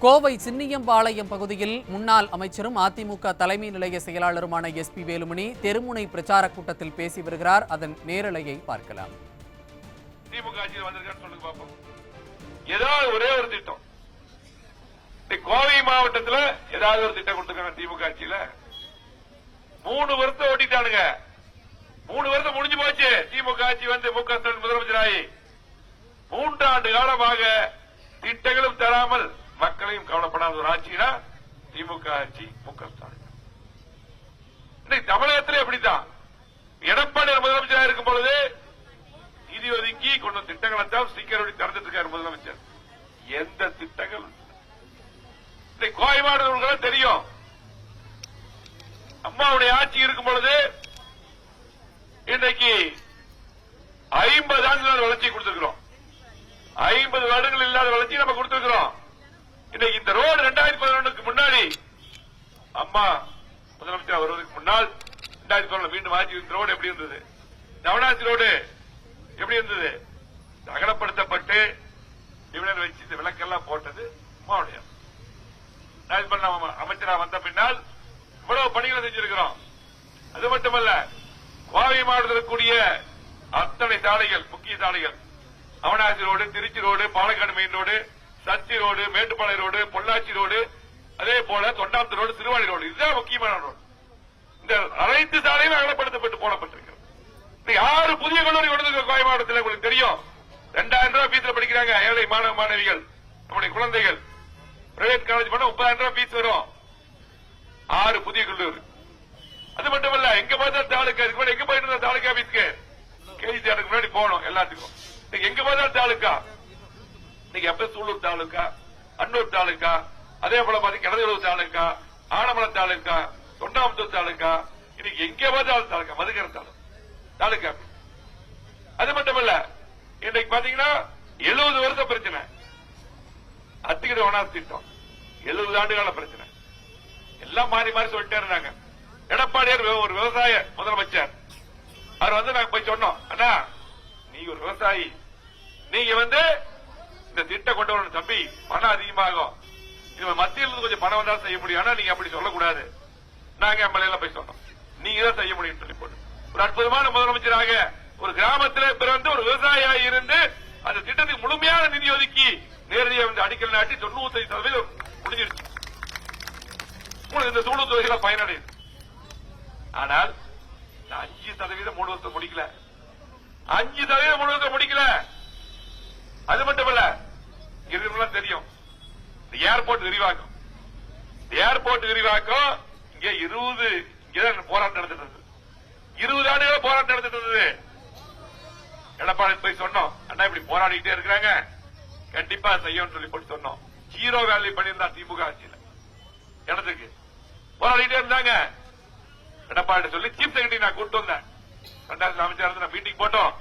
கோவை சின்னியம்பாளையம் பகுதியில் முன்னாள் அமைச்சரும் அதிமுக தலைமை நிலைய செயலாளருமான SP வேலுமணி தெருமுனை பிரச்சார கூட்டத்தில் பேசி வருகிறார். அதன் நேரலையை பார்க்கலாம். திமுக ஆட்சியில் வந்திருக்கான்னு சொல்லுங்க பாப்போம். ஏதாவது ஒரே ஒரு திட்டம் கோவை மாவட்டத்தில் ஏதாவது ஒரு திட்டம் கொடுத்துருக்காங்க திமுக ஆட்சியில? 3 வருஷம் ஓட்டிட்டானுங்க. 3 வருஷம் முடிஞ்சு போச்சு. திமுக ஆட்சி வந்து மு க ஸ்டாலின் முதலமைச்சராகி 3 ஆண்டு காலமாக திட்டங்களும் தராமல் மக்களையும் கவலைப்படாத ஒரு ஆட்சினா திமுக ஆட்சி, மு க ஸ்டாலின். இன்னைக்கு தமிழகத்திலே எப்படித்தான் எடப்பாடி முதலமைச்சராக இருக்கும் பொழுது நிதி ஒதுக்கி கொண்ட திட்டங்களை தான் ஸ்டிக்கர் ஒட்டி திறந்துட்டு இருக்காரு முதலமைச்சர். எந்த திட்டங்கள் இன்னைக்கு கோவை மாவட்டங்களுக்கு தெரியும். அம்மாவுடைய ஆட்சி இருக்கும் பொழுது இன்றைக்கு 50 ஆண்டுகள் வளர்ச்சி கொடுத்திருக்கிறோம். 50 வருடங்கள் இல்லாத வளர்ச்சி நம்ம கொடுத்திருக்கிறோம். இன்னைக்கு இந்த ரோடு 2011க்கு முன்னாடி அம்மா முதலமைச்சர் வருவதற்கு முன்னால் 2011 மீண்டும் ஆட்சி இந்த ரோடு எப்படி இருந்தது? நவனாசி ரோடு எப்படி இருந்தது? அகலப்படுத்தப்பட்டு டிவிடன் வச்சு இந்த விளக்கெல்லாம் போட்டது அம்மாவுடைய அமைச்சரா வந்த பின்னால் இவ்வளவு பணிகளை செஞ்சிருக்கிறோம். அது மட்டுமல்ல, கோவை மாவட்டத்தில் கூடிய அத்தனை சாலைகள், முக்கிய சாலைகள், Avanashi road, Trichy road, Palakkad main road, சச்சி road, Mettupalayam road, Pollachi road, அதே போல தொண்டாமுத்தூர் ரோடு, திருவாணி ரோடு, இதுதான் முக்கியமான ரோடு. இந்த அனைத்து சாலையும் அகலப்படுத்தப்பட்டு போடப்பட்டிருக்கிறது. 6 புதிய கல்லூரி கொடுத்திருக்க கோவை மாவட்டத்தில் உங்களுக்கு தெரியும். 2000 ரூபாய் பீஸ்ல படிக்கிறாங்க ஏழை மாணவ மாணவிகள், நம்முடைய குழந்தைகள். பிரைவேட் காலேஜ் பண்ண 30,000 ரூபாய் பீஸ் வரும். 6 புதிய கல்லூரி. அது மட்டுமல்ல, எங்க பார்த்தாலும் தாலுக்கா, எங்க போயிட்டு இருந்த தாலுக்கா ஆபீஸ்க்கு கேஜிஆருக்கு முன்னாடி போகணும் எல்லாத்துக்கும். எங்க பார்த்தாலும் தாலுக்கா. இன்னைக்கு எப்ப சூலூர் தாலுக்கா, அன்னூர் தாலுக்கா, அதே போல பாத்தீங்கன்னா கிணறுகளூர் தாலுக்கா, ஆனமலை தாலுக்கா, தொண்டாமுத்தூர் தாலுக்கா, இன்னைக்கு எங்க பார்த்தாலும் தாலுக்கா, மதுக்கரை தாலுக்கா. அது மட்டுமல்ல, இன்னைக்கு பாத்தீங்கன்னா 70 வருஷம் பிரச்சனை அத்திகிற ஒனார் திட்டம், 70 ஆண்டுகால பிரச்சனை. எல்லாம் மாறி மாறி சொல்லிட்டே இருந்தாங்க. எடப்பாடியார் ஒரு விவசாய முதலமைச்சர். அவர் வந்து நாங்க போய் சொன்னோம், அண்ணா நீங்க ஒரு விவசாயி, நீங்க வந்து இந்த திட்டம் கொண்டு வரணும் தம்பி, பணம் அதிகமாகும், இது மத்தியில் இருந்து கொஞ்சம் பணம் வந்தாலும் செய்ய முடியும், ஆனா நீங்க அப்படி சொல்லக்கூடாது. நாங்க எம்எல்ஏ போய் சொன்னோம், நீங்க தான் செய்ய முடியும் சொல்லி போட்டு ஒரு அற்புதமான முதலமைச்சராக ஒரு கிராமத்தில் பிறந்து ஒரு விவசாயியாக இருந்து அந்த திட்டத்துக்கு முழுமையான நிதி ஒதுக்கி நேரடியாக வந்து அடிக்கல் நாட்டி 95% முடிஞ்சிருச்சு. இந்த சூழல் தொகைகளை பயனடையுது. ஆனால் 5% 3 வருஷம் முடிக்கல. 5% 3 வருஷம் முடிக்கல. அது மட்டுமல்ல, இருக்கிறவங்க தெரியும், ஏர்போர்ட் விரிவாக்கம், ஏர்போர்ட் விரிவாக்கம் இங்க 20 இங்கதான் போராட்டம் நடந்துட்டு இருந்தது. 20 ஆண்டுகள் போராட்டம் நடந்துட்டு இருந்தது. எடப்பாடி போய் சொன்னோம், அண்ணா இப்படி போராடிட்டே இருக்கிறாங்க, கண்டிப்பா செய்யும் சொல்லி போட்டு சொன்னோம். 0 வேல்யூ பண்ணியிருந்தா திமுக ஆட்சியில் இடத்துக்கு போராடிட்டே இருந்தாங்க. எடப்பாடி சொல்லி சீஃப் செக்ரட்டரி நான் கூட்டு வந்தேன். 2000 அமைச்சர் நான் மீட்டிங் போட்டோம்.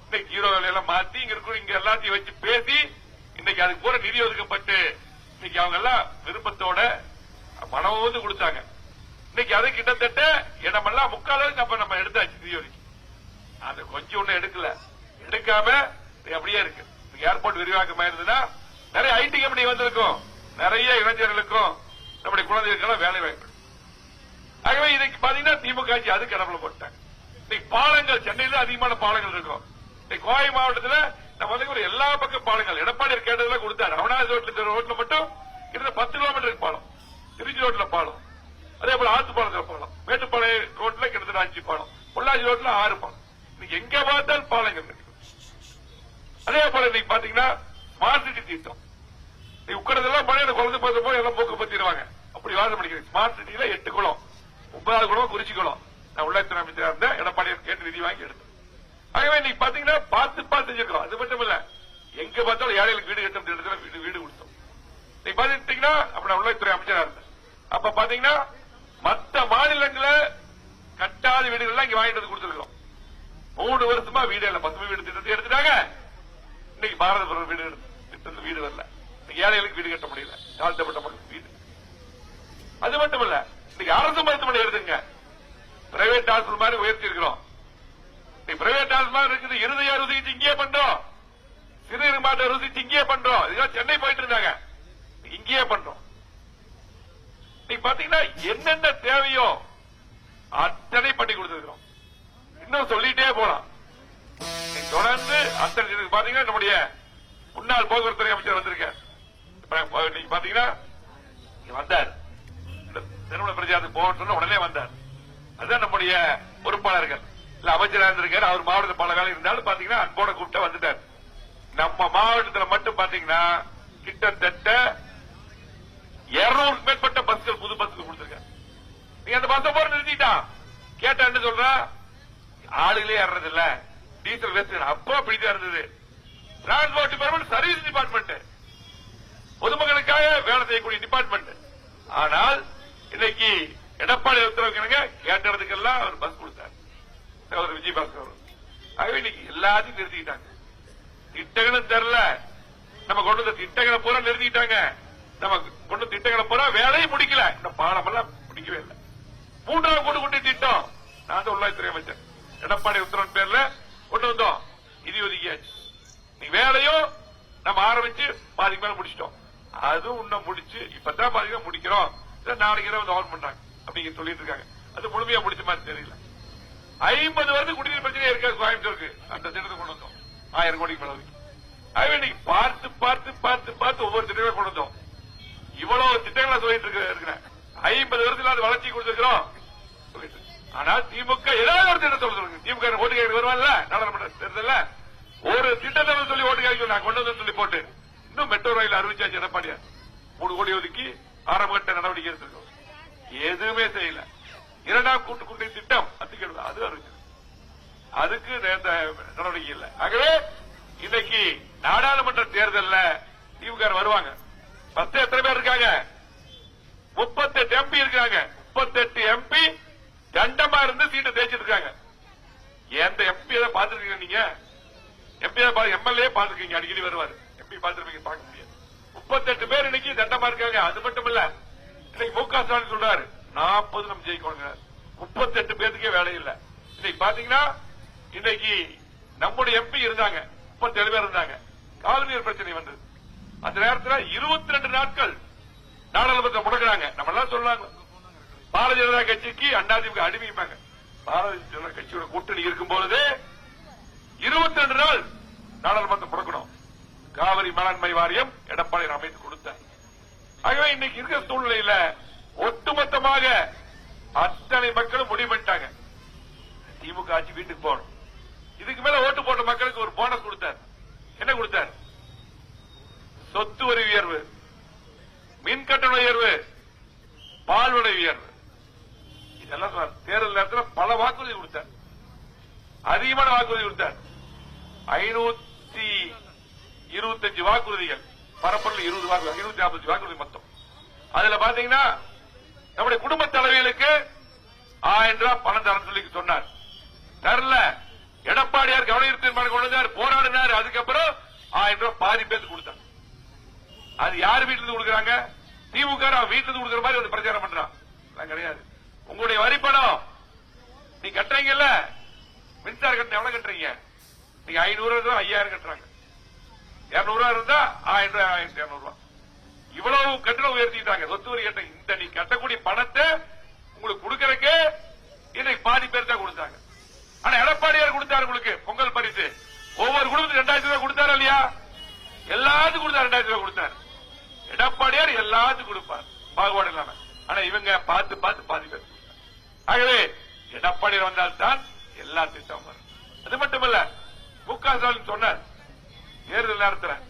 இன்னைக்கு 0 வேலையெல்லாம் மாத்தி இங்க இருக்கும், இங்க எல்லாத்தையும் வச்சு பேசி இன்னைக்கு அதுக்கு போற நிதி ஒதுக்கப்பட்டு இன்னைக்கு அவங்க எல்லாம் விருப்பத்தோட பணம் வந்து கொடுத்தாங்க. இன்னைக்கு அது கிட்டத்தட்ட இடமெல்லாம் 3/4 அப்ப நம்ம எடுத்தாச்சு நிதி ஒதுக்கி. அது கொஞ்சம் ஒண்ணு எடுக்கல, எடுக்காம அப்படியே இருக்கு. ஏர்போர்ட் விரிவாக்கமா இருந்ததுன்னா நிறைய ஐடி கம்பெனி வந்திருக்கும், நிறைய இளைஞர்களுக்கும் நம்முடைய குழந்தைகளுக்கெல்லாம் வேலை வாய்ப்பு. ஆகவே இன்னைக்கு பாத்தீங்கன்னா திமுக ஆட்சி அது கடவுள போட்டாங்க. இன்னைக்கு பாலங்கள், சென்னையில அதிகமான பாலங்கள் இருக்கும். இன்னைக்கு கோவை மாவட்டத்தில் நம்ம வந்து ஒரு எல்லா பக்கம் பாலங்கள் எடப்பாடி கேட்டதெல்லாம் கொடுத்தாரு. அவனாசி ரோட்ல மட்டும் கிட்டத்தட்ட 10 கிலோமீட்டருக்கு பாலம், திருச்சி ரோட்ல பாலம், அதே போல ஆத்துப்பாலத்தில் பாலம், மேட்டுப்பாளையம் ரோட்ல கிட்டத்தட்ட 5 பாலம், பொள்ளாச்சி ரோட்ல 6 பாலம். இன்னைக்கு எங்க பார்த்தாலும் பாலங்கள் இருக்கு. அதே போல இன்னைக்கு பாத்தீங்கன்னா ஸ்மார்ட் சிட்டி திட்டம், உட்கறதெல்லாம் பழைய குழந்தை போய் எல்லாம் போக்கு பத்திடுவாங்க. அப்படி வாசம் பண்ணிக்கிறேன். ஸ்மார்ட் சிட்டியில 8 குளம், 9 குளம் குறிச்சி குளம். நான் உள்ளாட்சி அமைச்சராக இருந்த எடப்பாடியார் கேட்டு நிதி வாங்கி எடுத்தேன். ஆகவே இன்னைக்கு பாத்தீங்கன்னா பார்த்து செஞ்சிருக்கோம். அது மட்டும் இல்ல, எங்க பார்த்தாலும் ஏழைகளுக்கு வீடு கட்டும் இடத்துல வீடு கொடுத்தோம். இன்னைக்கு பாத்தீங்கன்னா அப்ப நான் உள்ளாட்சித்துறை அமைச்சராக இருந்தேன். அப்ப பாத்தீங்கன்னா மற்ற மாநிலங்கள கட்டாத வீடுகள்லாம் இங்க வாங்கிட்டு வந்து கொடுத்திருக்கிறோம். 3 வருஷமா வீடு இல்ல, 10 வீடு திட்டத்தை எடுத்துட்டாங்க. இன்னைக்கு பாரத பிரதமர் வீடு திட்டத்தில் வீடு வரல. ஏழைகளுக்கு வீடு கட்ட முடியல, தாழ்த்தப்பட்ட மக்களுக்கு வீடு. அது மட்டுமல்ல, இன்னைக்கு அரசு மருத்துவமனை எடுத்துங்க, பிரைவேட் ஹாஸ்பிட்டல் மாதிரி உயர்த்தி இருக்கிறோம். பிரைவேட் ஹாஸ்பிட்டல் இருக்குது, இருதய அறுவை சிகிச்சை இங்கே பண்றோம், சிறுநீர் மாற்று அறுவை சிகிச்சை இங்கே பண்றோம். இதெல்லாம் சென்னை போயிட்டு இருந்தாங்க. இங்கேயே பண்றோம். நீங்க பாத்தீங்கன்னா என்னென்ன தேவையோ அத்தனை பண்ணி கொடுத்திருக்கிறோம். இன்னும் சொல்லிட்டே போலாம். தொடர்ந்து அத்தனை பாத்தீங்கன்னா நம்முடைய முன்னாள் போக்குவரத்து அமைச்சர் வந்திருக்கார். நீங்க பாத்தீங்கன்னா வந்தார், திருமண பிரச்சாரத்துக்கு போகணும் உடனே வந்தார். அதுதான் நம்முடைய பொறுப்பாளர்கள். இல்ல அமைச்சராக இருந்திருக்காரு. அவர் மாவட்டத்தில் பல வேலை இருந்தாலும் பாத்தீங்கன்னா அன்போட கூப்பிட்டு வந்துட்டார். நம்ம மாவட்டத்தில் மட்டும் பாத்தீங்கன்னா கிட்டத்தட்ட 200 மேற்பட்ட பஸ்கள் புது பஸ்கள் கொடுத்திருக்காரு. நீங்க அந்த பஸ் போற நிறுத்திட்டான் கேட்டா என்ன சொல்றா, ஆளுகளே ஏறது இல்ல, டீசல் வேஸ்ட். அப்போ அப்படிதான் இருந்தது. டிரான்ஸ்போர்ட் டிபார்ட்மெண்ட் சர்வீஸ் டிபார்ட்மெண்ட், பொதுமக்களுக்காக வேலை செய்யக்கூடிய டிபார்ட்மெண்ட். ஆனால் இன்னைக்கு எடப்பாடி உத்தரவுக்கு கேட்டதுக்கெல்லாம் அவர் பஸ் கொடுத்தார், அவர் விஜய் பாஸ்கர். ஆகவே இன்னைக்கு எல்லாத்தையும் நிறுத்திக்கிட்டாங்க. திட்டங்களும் தரல, நம்ம கொண்டு வந்த திட்டங்களை பூரா நிறுத்திட்டாங்க. நம்ம கொண்டு திட்டங்களை பூரா வேலையும் முடிக்கல, இந்த பாடம் எல்லாம் முடிக்கவே இல்லை. 3ஆம் கூட்டு திட்டம் நான் தான் உள்ளாட்சித்துறை அமைச்சர் எடப்பாடி உத்தரவின் பேர்ல கொண்டு வந்தோம், நிதி ஒதுக்கியாச்சு. நீ வேலையும் நம்ம ஆரம்பிச்சு பாதிக்கு மேல முடிச்சிட்டோம். அதுவும் இன்னும் முடிச்சு இப்பதான் பாதிக்க முடிக்கிறோம். நாளைக்கு இரவு ஆன் பண்றாங்க அப்படிங்க சொல்லிட்டு இருக்காங்க. அது முழுமையா முடிச்ச மாதிரி தெரியல. 50 வருடம் குடிநீர் பிரச்சனை இருக்காது கோயம்புத்தூருக்கு. அந்த திட்டத்தை கொண்டு வந்தோம் 1000 கோடிக்கு மேல. ஆகவே நீங்க பார்த்து பார்த்து பார்த்து பார்த்து ஒவ்வொரு திட்டங்களை கொண்டு வந்தோம். இவ்வளவு திட்டங்களை சொல்லிட்டு இருக்கிறேன். 50 வருடத்தில் வளர்ச்சி கொடுத்திருக்கிறோம். ஆனால் திமுக ஏதாவது ஒரு திட்டத்தை சொல்லுங்க. திமுக ஓட்டு கேட்க வருவாங்கல்ல நாடாளுமன்ற தேர்தலில், ஒரு திட்டத்தை சொல்லி ஓட்டு கேட்க நான் கொண்டு வந்து சொல்லி போட்டு இன்னும் மெட்ரோ ரயில் அறிவிச்சாச்சு எடப்பாடியார். 3 கோடி ஒதுக்கி ஆரம்ப கட்ட நடவடிக்கை எடுத்திருக்கோம். எதுவுமே செய்யல. 2ஆம் கூட்டு திட்டம் அத்துக்கிறது, அது அறிவிச்சது. அதுக்கு நடவடிக்கை இல்லை. ஆகவே இன்னைக்கு நாடாளுமன்ற தேர்தலில் திமுக வருவாங்க. 10 எத்தனை பேர் இருக்காங்க? 38 எம்பி இருக்காங்க. 38 எம்பி தண்டமா இருந்து சீட்டை தேய்ச்சிருக்காங்க. எந்த எம்பி தான் பாத்துருக்கீங்க? நீங்க எம்பி எம்எல்ஏ பாத்துருக்கீங்க, அடிக்கடி வருவாரு. எம்பி பாத்துருப்பீங்க, பார்க்க முடியாது. 38 பேர் இன்னைக்கு தண்டமா இருக்காங்க. அது மட்டும் இல்ல, இன்னைக்கு முக ஸ்டாலின் சொல்றாரு 40 நம்ம ஜெயிக்கணும். 38 பேருக்கே வேலை இல்ல. இன்னைக்கு பாத்தீங்கன்னா இன்னைக்கு நம்முடைய எம்பி இருந்தாங்க, 37 பேர் இருந்தாங்க. காலநீர் பிரச்சனை வந்தது. அந்த நேரத்தில் 22 நாட்கள் நாடாளுமன்றத்தை முடக்கிறாங்க. நம்ம எல்லாம் சொல்றாங்க பாரதிய ஜனதா கட்சிக்கு அதிமுக அடிமைப்பாங்க. பாரதிய ஜனதா கட்சியோட கூட்டணி இருக்கும் பொழுது 22 நாள் நாடாளுமன்றத்தை முடக்கணும். காவிரி மேலாண்மை வாரியம் எடப்பாடி அமைத்து கொடுத்தார். ஆகவே இன்னைக்கு இருக்கிற சூழ்நிலையில ஒட்டுமொத்தமாக அத்தனை மக்களும் முடிவு பண்ணிட்டாங்க, திமுக ஆட்சி வீட்டுக்கு போகணும். இதுக்கு மேல ஓட்டு போட்ட மக்களுக்கு ஒரு போனஸ் கொடுத்தார். என்ன கொடுத்தார்? சொத்து வரி உயர்வு, மின் கட்டண உயர்வு, பால் விலை உயர்வு. இதெல்லாம் தேர்தல் நேரத்தில் பல வாக்குறுதி கொடுத்தார். அதிகமான வாக்குறுதி கொடுத்தார். 525 வாக்குறுதிகள், பரப்பொருள் 20 வாக்குறுதி, 550 வாக்குறுதி மொத்தம். அதுல பாத்தீங்கன்னா நம்முடைய குடும்ப தலைவிகளுக்கு 1000 ரூபாய் பணம் தர சொல்லி சொன்னார். தரல. எடப்பாடியார் கவன தீர்மானம் கொண்டு வந்தார், போராடினார். அதுக்கப்புறம் 1000 ரூபாய் பாதி பேருக்கு கொடுத்தார். அது யார் வீட்டுல இருந்து கொடுக்கறாங்க? திமுக வீட்டுல இருந்து கொடுக்கிற மாதிரி பிரச்சாரம் பண்றான். கிடையாது. உங்களுடைய வரி பணம் நீ கட்டுறீங்கல்ல, மின்சார கட்டணம் எவ்வளவு கட்டுறீங்க? நீங்க 500 இருந்தா 5000 கட்டுறாங்க. 200 ரூபாய் இருந்தா 1000 ரூபாய், 1200 ரூபாய். இவ்வளவு கட்டணம் உயர்த்திட்டாங்க. சொத்து வரி கட்டணம். இந்த நீ கட்டக்கூடிய பணத்தை உங்களுக்கு கொடுக்கறதுக்கு இன்னைக்கு பாதி பேர் தான் கொடுத்தாங்க. ஆனா எடப்பாடியார் கொடுத்தாரு உங்களுக்கு பொங்கல் பரிசு. ஒவ்வொரு குடும்பத்துக்கு 2000 ரூபாய் கொடுத்தாரு இல்லையா? எல்லாத்துக்கும் கொடுத்தாரு, 2000 ரூபாய் கொடுத்தாரு. எடப்பாடியார் எல்லாத்துக்கும் கொடுப்பார், பாகுபாடு இல்லாம. ஆனா இவங்க பார்த்து பார்த்து பாதி பேர். ஆகவே எடப்பாடியார் வந்தால்தான் எல்லா திட்டமும் வரும். அது மட்டுமல்ல, முக ஸ்டாலின் சொன்னார் தேர்தல் நேரத்தில்,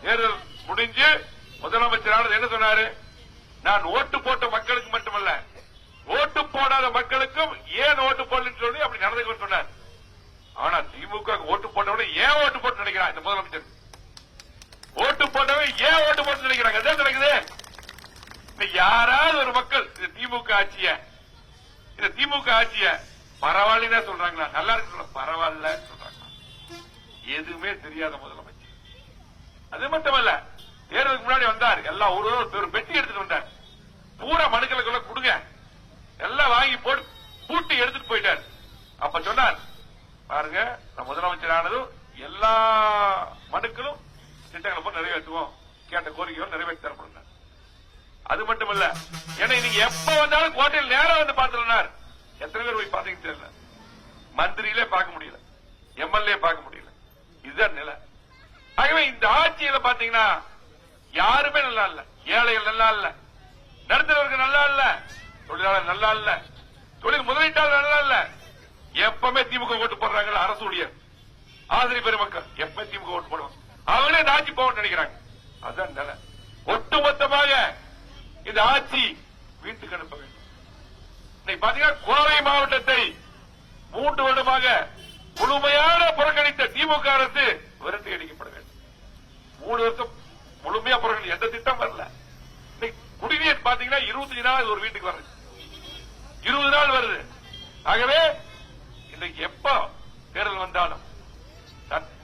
தேர்தல் முடிஞ்சு முதலமைச்சரானது என்ன சொன்னாரு? நான் ஓட்டு போட்ட மக்களுக்கு மட்டுமல்ல, ஓட்டு போடாத மக்களுக்கும் ஏன் ஓட்டு போடலன்னு சொல்லி அப்படி நடந்து சொன்னார். ஆனா திமுக ஓட்டு போட்டவன ஏன் ஓட்டு போட்டு நினைக்கிறான் இந்த முதலமைச்சர்? ஓட்டு போட்டவன் ஏன் ஓட்டு போட்டு நினைக்கிறாங்க? அதான் நடக்குது. யாராவது ஒரு மக்கள் இந்த திமுக ஆட்சிய பரவாயில்ல சொல்றாங்களா? நல்லா இருக்கு பரவாயில்ல சொல்றாங்க. எதுவுமே தெரியாத முதலமைச்சர். அது மட்டுமல்ல, தேர்தலுக்கு முன்னாடி வந்தார், எல்லாம் ஒரு பெட்டி எடுத்துட்டு வந்தார். பூரா மனுக்களுக்குள்ள கொடுங்க எல்லாம் வாங்கி போட்டு பூட்டி எடுத்துட்டு போயிட்டார். அப்ப சொன்னார், பாருங்க நான் முதலமைச்சர் ஆனதும் எல்லா மனுக்களும் திட்டங்களை போட்டு நிறைவேற்றுவோம், கேட்ட கோரிக்கைகள் நிறைவேற்றி தரப்படும். இல்ல. ஏன்னா நீங்க எப்ப வந்தாலும் கோட்டையில் நேரம் வந்து பாத்துறார். எத்தனை பேர் போய் பாத்தீங்கன்னு தெரியல. மந்திரியிலே பார்க்க முடியல, எம்எல்ஏ பார்க்க முடியல. இதுதான் நிலை. ஆகவே இந்த ஆட்சியில பாத்தீங்கன்னா யாருமே நல்லா இல்ல. ஏழைகள் நல்லா இல்ல, நடுத்தரவர்கள் நல்லா இல்ல, தொழிலாளர் நல்லா இல்ல, தொழில் முதலீட்டாளர் நல்லா இல்ல. எப்பவுமே திமுக ஓட்டு போடுறாங்க. அரசு ஊழியர், ஆசிரியர் பெருமக்கள் எப்ப திமுக ஓட்டு போடுவாங்க. அவங்களே இந்த ஆட்சி போகணும்னு நினைக்கிறாங்க. அதுதான் நிலை. ஒட்டுமொத்தமாக இந்த ஆட்சி வீட்டுக்கு அனுப்ப வேண்டும். இன்னைக்கு பாத்தீங்கன்னா கோவை மாவட்டத்தை 3 வருடமாக முழுமையான புறக்கணித்த திமுக அரசு விரட்டி அடிக்கப்பட வேண்டும். 3 வருஷம் முழுமையா புறக்கணி, எந்த திட்டம் வரல. இன்னைக்கு குடிநீர் பாத்தீங்கன்னா 25 நாள் ஒரு வீட்டுக்கு வருது, 20 நாள் வருது. ஆகவே இன்னைக்கு எப்ப தேர்தல் வந்தாலும்,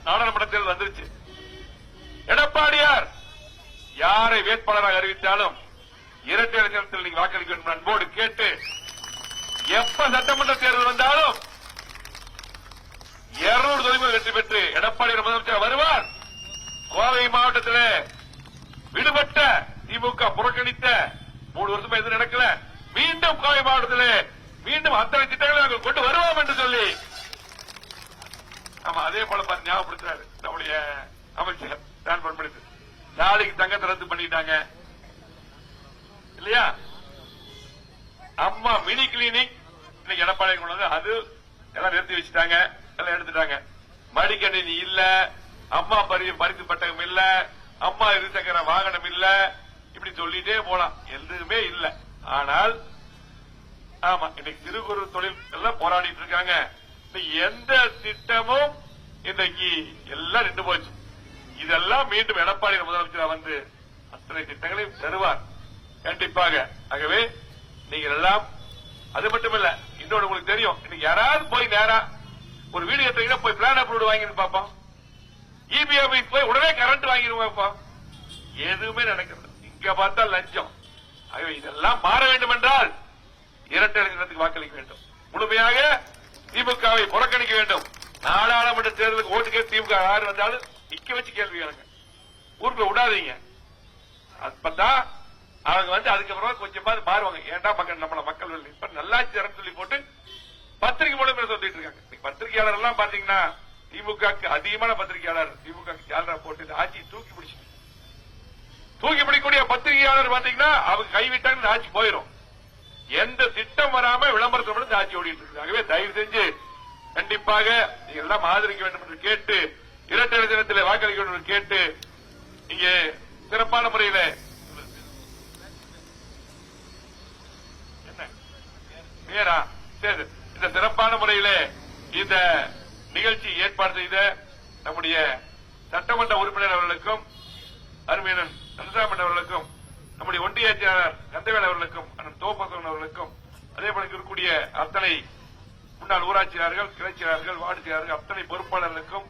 நாடாளுமன்ற தேர்தல் வந்துருச்சு, எடப்பாடியார் யாரை வேட்பாளராக அறிவித்தாலும் இரட்டை இலக்கணத்தில் நீங்க வாக்களிக்க வேண்டும் அன்போடு கேட்டு, எப்ப சட்டமன்ற தேர்தல் வந்தாலும் 200 தொகுதிகள் வெற்றி பெற்று எடப்பாடியார் முதலமைச்சர் வருவார். கோவை மாவட்டத்தில் விடுபட்ட திமுக புறக்கணித்த 3 வருஷமா எதுவும் நடக்கல. மீண்டும் கோவை மாவட்டத்தில் மீண்டும் அத்தனை திட்டங்களை நாங்கள் கொண்டு வருவோம் என்று சொல்லி, ஆமா அதே போல ஞாபகப்படுத்துறாரு நம்முடைய அமைச்சர் தான் பண்படுத்து. நாளைக்கு தங்கத்தை ரத்து பண்ணிட்டாங்க இல்லையா? அம்மா மினி கிளினிக் இன்னைக்கு எடப்பாடி கொண்டு வந்து அது எல்லாம் நிறுத்தி வச்சுட்டாங்க, எல்லாம் எடுத்துட்டாங்க. மடிக்கணினி இல்ல, அம்மா பரிசு பட்டகம் இல்ல, அம்மா இருசக்கர வாகனம் இல்ல, இப்படி சொல்லிட்டே போலாம். எதுவுமே இல்ல. ஆனால் ஆமா இன்னைக்கு சிறு குறு தொழில் எல்லாம் போராடிட்டு இருக்காங்க. எந்த திட்டமும் இன்னைக்கு எல்லாம் நின்று போச்சு. இதெல்லாம் மீண்டும் எடப்பாடி முதலமைச்சர் வந்து அத்தனை திட்டங்களையும் தருவார் கண்டிப்பாக. ஆகவே நீங்கள் எல்லாம், அது மட்டுமல்ல, இன்னொன்று உங்களுக்கு தெரியும், இன்னைக்கு யாராவது போய் நேரா ஒரு வீடு கட்டுறீங்கன்னா போய் பிளான் அப்ரூவ் வாங்கிட்டு பாப்போம், இபி ஆபீஸ் போய் உடனே கரண்ட் வாங்கிடுவாப்பா. எதுவுமே நடக்கிறது. இங்க பார்த்தா லஞ்சம். ஆகவே இதெல்லாம் மாற வேண்டும் என்றால் இரட்டை இலக்கணத்துக்கு வாக்களிக்க வேண்டும். முழுமையாக திமுகவை புறக்கணிக்க வேண்டும். நாடாளுமன்ற தேர்தலுக்கு ஓட்டு கேட்டு திமுக யாரு வந்தாலும் நிக்க வச்சு கேள்வி கேளுங்க, ஊருக்கு விடாதீங்க. அப்பதான் அவங்க வந்து அதுக்கப்புறமா கொஞ்சமாவது மாறுவாங்க. ஏன்டா மக்கள் நம்மள மக்கள் இப்ப நல்லாட்சி தரன்னு சொல்லி போட்டு பத்திரிகை மூலம் சொல்லிட்டு இருக்காங்க. பத்திரிகையாளர் எல்லாம் பாத்தீங்கன்னா திமுக அதிகமான பத்திரிகையாளர் திமுக சேலரா போட்டு இந்த ஆட்சியை தூக்கி பிடிக்கக்கூடிய பத்திரிகையாளர் பாத்தீங்கன்னா அவங்க கைவிட்டாங்க, இந்த ஆட்சி போயிடும். எந்த திட்டம் வராம விளம்பரத்தோடு இந்த ஆட்சி ஓடிட்டு இருக்கு. ஆகவே தயவு செஞ்சு கண்டிப்பாக நீங்க எல்லாம் ஆதரிக்க வேண்டும் என்று கேட்டு, இரட்டை தினத்தில் வாக்களிக்க வேண்டும் என்று கேட்டு, இங்கே சிறப்பான முறையில என்ன நேரா சரி இந்த சிறப்பான முறையில இந்த நிகழ்ச்சி ஏற்பாடு செய்த நம்முடைய சட்டமன்ற உறுப்பினர் அவர்களுக்கும், அருமையன் நரசாமன் அவர்களுக்கும், நம்முடைய ஒன்றிய செயலாளர் கந்தவேல் அவர்களுக்கும், அண்ணன் தோப்பசவன் அவர்களுக்கும், அதே போல இருக்கக்கூடிய அத்தனை முன்னாள் ஊராட்சியாளர்கள், கிளை செயலாளர்கள், வார்டு செயலாளர்கள், அத்தனை பொறுப்பாளர்களுக்கும்